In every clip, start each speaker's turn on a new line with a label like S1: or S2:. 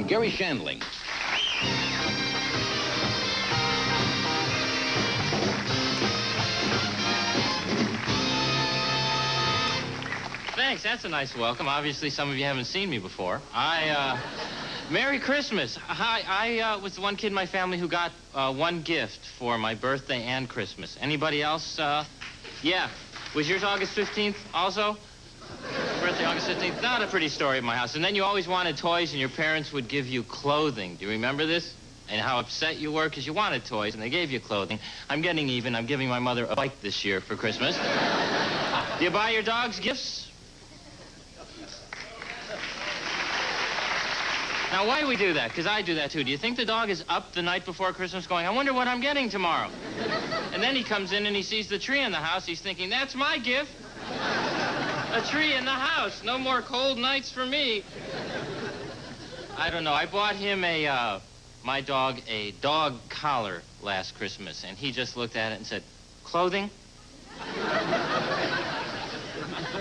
S1: and Garry Shandling.
S2: Thanks, that's a nice welcome. Obviously, some of you haven't seen me before. Merry Christmas. I was the one kid in my family who got one gift for my birthday and Christmas. Anybody else? Yeah. Was yours August 15th also? Birthday August 15th? Not a pretty story at my house. And then you always wanted toys, and your parents would give you clothing. Do you remember this? And how upset you were because you wanted toys, and they gave you clothing. I'm getting even. I'm giving my mother a bike this year for Christmas. Do you buy your dogs gifts? Now, why do we do that? Because I do that, too. Do you think the dog is up the night before Christmas going, I wonder what I'm getting tomorrow? And then he comes in and he sees the tree in the house. He's thinking, that's my gift. A tree in the house. No more cold nights for me. I don't know. I bought him my dog, a dog collar last Christmas. And he just looked at it and said, clothing?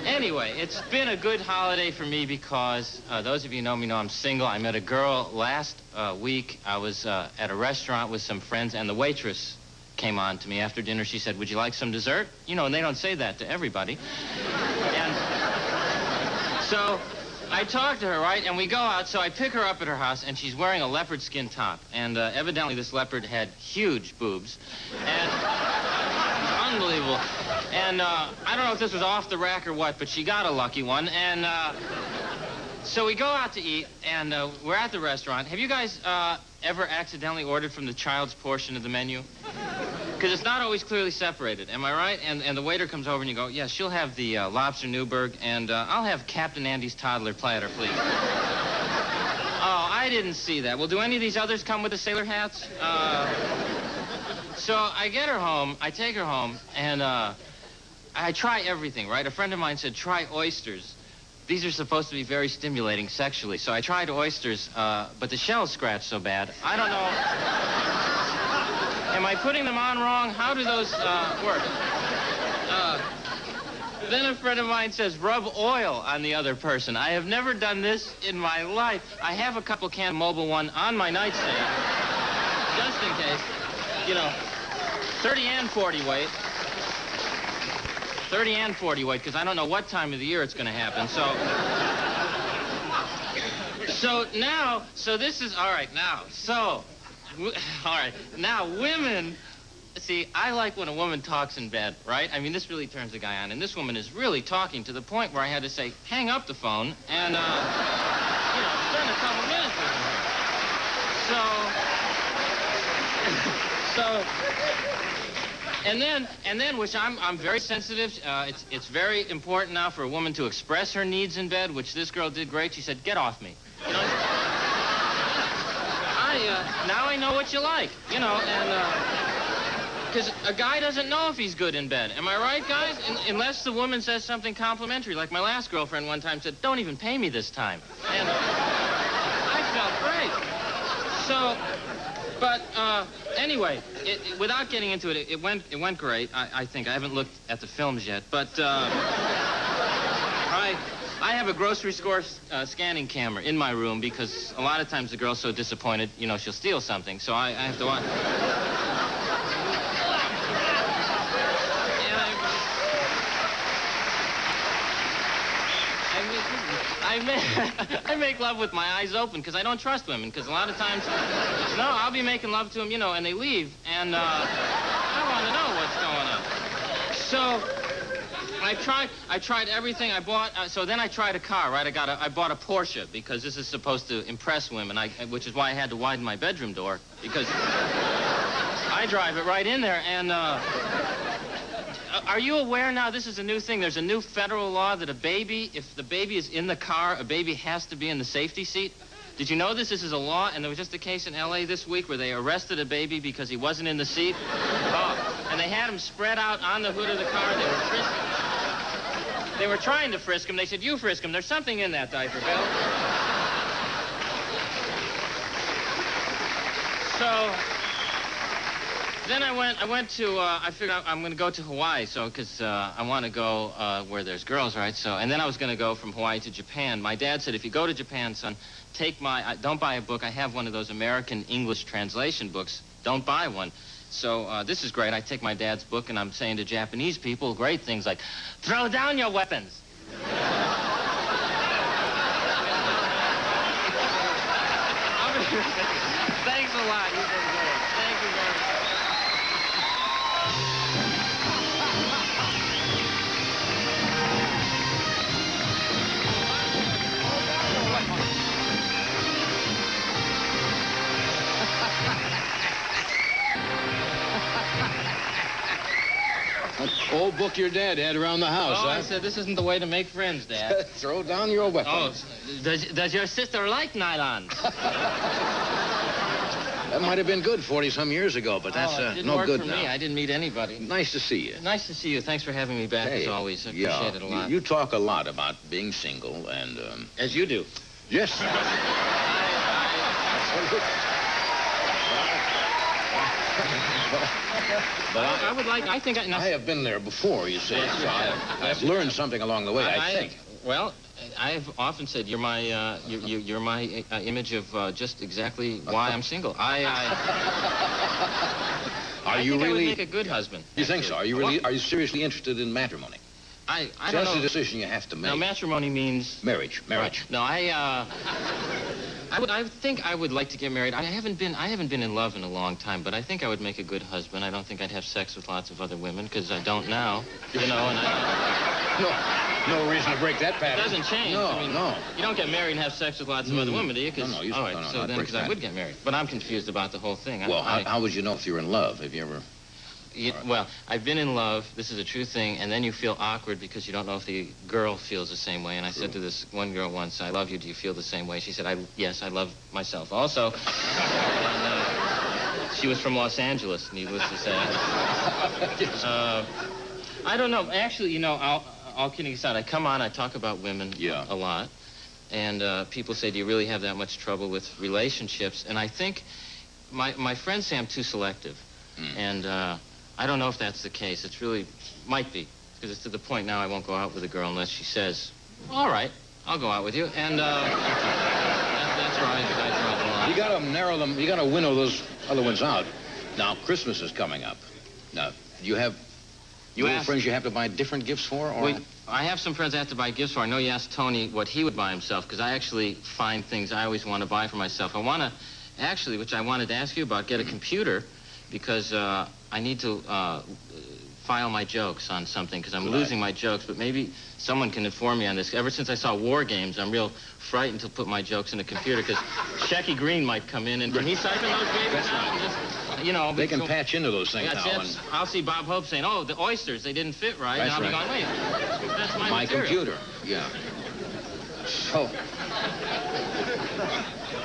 S2: Anyway, it's been a good holiday for me because those of you who know me know I'm single. I met a girl last week. I was at a restaurant with some friends, and the waitress came on to me after dinner. She said, would you like some dessert? You know, and they don't say that to everybody. And so I talked to her, right? And we go out, so I pick her up at her house, and she's wearing a leopard skin top. And evidently this leopard had huge boobs. And unbelievable. And I don't know if this was off the rack or what, but she got a lucky one. And so we go out to eat, and we're at the restaurant. Have you guys ever accidentally ordered from the child's portion of the menu? Because it's not always clearly separated, am I right? And the waiter comes over and you go, yeah, she'll have the lobster Newburg, and I'll have Captain Andy's toddler platter, please. Oh, I didn't see that. Well, do any of these others come with the sailor hats? So I get her home, I take her home, and I try everything, right? A friend of mine said, try oysters. These are supposed to be very stimulating sexually. So I tried oysters, but the shells scratch so bad. I don't know. Am I putting them on wrong? How do those work? Then a friend of mine says, rub oil on the other person. I have never done this in my life. I have a couple cans of Mobil 1 on my nightstand, just in case. You know, 30 and 40 weight. 30 and 40 weight, because I don't know what time of the year it's going to happen. So this is, all right, now, women, see, I like when a woman talks in bed, right? I mean, this really turns the guy on, and this woman is really talking to the point where I had to say, hang up the phone, and, spend a couple minutes with her. And then, which I'm very sensitive. It's very important now for a woman to express her needs in bed, which this girl did great. She said, "Get off me." You know, now I know what you like. You know, and because a guy doesn't know if he's good in bed. Am I right, guys? Unless the woman says something complimentary, like my last girlfriend one time said, "Don't even pay me this time," and I felt great. So. But anyway, without getting into it, it went great. I think I haven't looked at the films yet, but I have a grocery store scanning camera in my room because a lot of times the girl's so disappointed, you know, she'll steal something. So I have to watch. I make love with my eyes open because I don't trust women. Because a lot of times, no, I'll be making love to them, you know, and they leave, and I want to know what's going on. So I tried everything. I bought. So then I tried a car, right? I bought a Porsche because this is supposed to impress women. Which is why I had to widen my bedroom door because I drive it right in there. And are you aware now? This is a new thing. There's a new federal law that if the baby is in the car, a baby has to be in the safety seat. Did you know this? This is a law, and there was just a case in L.A. this week where they arrested a baby because he wasn't in the seat. Oh, and they had him spread out on the hood of the car. They were frisking. They were trying to frisk him. They said, you frisk him. There's something in that diaper, Bill. Then I went to, I figured I'm going to go to Hawaii, so, because I want to go where there's girls, right? So, and then I was going to go from Hawaii to Japan. My dad said, if you go to Japan, son, don't buy a book. I have one of those American English translation books. Don't buy one. So, this is great. I take my dad's book, and I'm saying to Japanese people great things like, throw down your weapons. Thanks a lot. You've been great. Thank you very much.
S1: That old book your dad had around the house,
S2: I said, this isn't the way to make friends, Dad.
S1: Throw down your weapons.
S2: Does your sister like nylon?
S1: That might have been good 40-some years ago, but that's no good now. It didn't work for me.
S2: I didn't meet anybody.
S1: Nice to see you.
S2: Nice to see you. Thanks for having me back, as always. I appreciate it a lot.
S1: You talk a lot about being single, and...
S2: As you do.
S1: Yes. But
S2: I think
S1: I have been there before, you see. So I've learned something along the way, I think.
S2: Well, I've often said you're my image of just exactly why I'm single. I think I would make a good husband.
S1: You think so? Are you seriously interested in matrimony?
S2: I don't know.
S1: That's a decision you have to make.
S2: Now, matrimony means...
S1: Marriage.
S2: Right. No, I think I would like to get married. I haven't been in love in a long time, but I think I would make a good husband. I don't think I'd have sex with lots of other women, because I don't now, you know, and
S1: No reason to break that pattern.
S2: It doesn't change.
S1: No.
S2: You don't get married and have sex with lots of other women, do you?
S1: No.
S2: All right, so then, because I would get married. But I'm confused about the whole thing.
S1: Well, how would you know if you're in love? Have you ever...
S2: Well, I've been in love. This is a true thing. And then you feel awkward because you don't know if the girl feels the same way. And I said to this one girl once, I love you. Do you feel the same way? She said, yes, I love myself also. And she was from Los Angeles, needless to say. I don't know. Actually, you know, all kidding aside, I come on, I talk about women a lot. And people say, do you really have that much trouble with relationships? And I think my friends say I'm too selective. And... I don't know if that's the case. It's really, might be, because it's to the point now I won't go out with a girl unless she says, all right, I'll go out with you. And that's where I draw the line.
S1: You gotta narrow them, you gotta winnow those other ones out. Now, Christmas is coming up. Now, you have friends you have to buy different gifts for, or?
S2: Well, I have some friends I have to buy gifts for. I know you asked Tony what he would buy himself, because I actually find things I always want to buy for myself. I want to, actually, which I wanted to ask you about, get a computer, because I need to file my jokes on something, because I'm losing my jokes, but maybe someone can inform me on this. Ever since I saw War Games, I'm real frightened to put my jokes in a computer, because Shecky Green might come in, and can he siphon those babies out? And just, you know,
S1: they can patch into those things now.
S2: I'll see Bob Hope saying, oh, the oysters, they didn't fit right.
S1: That's
S2: and I'll
S1: right.
S2: be going, wait, that's my material.
S1: Computer, yeah. So...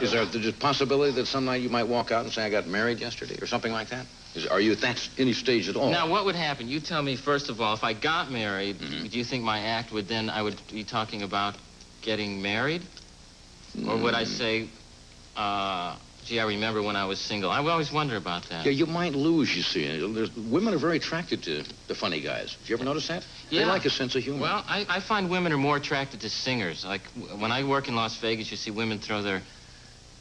S1: Is there the possibility that some night you might walk out and say, I got married yesterday, or something like that? Are you at that any stage at all?
S2: Now, what would happen? You tell me, first of all, if I got married, do you think my act would then, I would be talking about getting married? Or would I say, gee, I remember when I was single? I always wonder about that.
S1: Yeah, you might lose, you see. Women are very attracted to the funny guys. Have you ever noticed that?
S2: Yeah.
S1: They like a sense of humor.
S2: Well, I find women are more attracted to singers. Like, when I work in Las Vegas, you see women throw their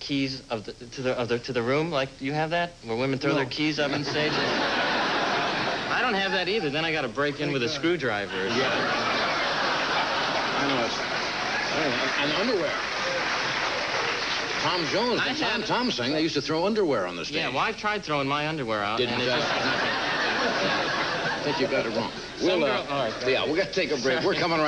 S2: keys to the room, like you have that, where women throw their keys up on stage. I don't have that either. Then I got to break in with a screwdriver.
S1: Yeah. I know. And underwear. Tom Jones and Tom sang. They used to throw underwear on the stage.
S2: Yeah, well, I've tried throwing my underwear out.
S1: Didn't
S2: and
S1: I think you got it wrong.
S2: All right.
S1: Yeah, we're gonna take a break. We're coming right.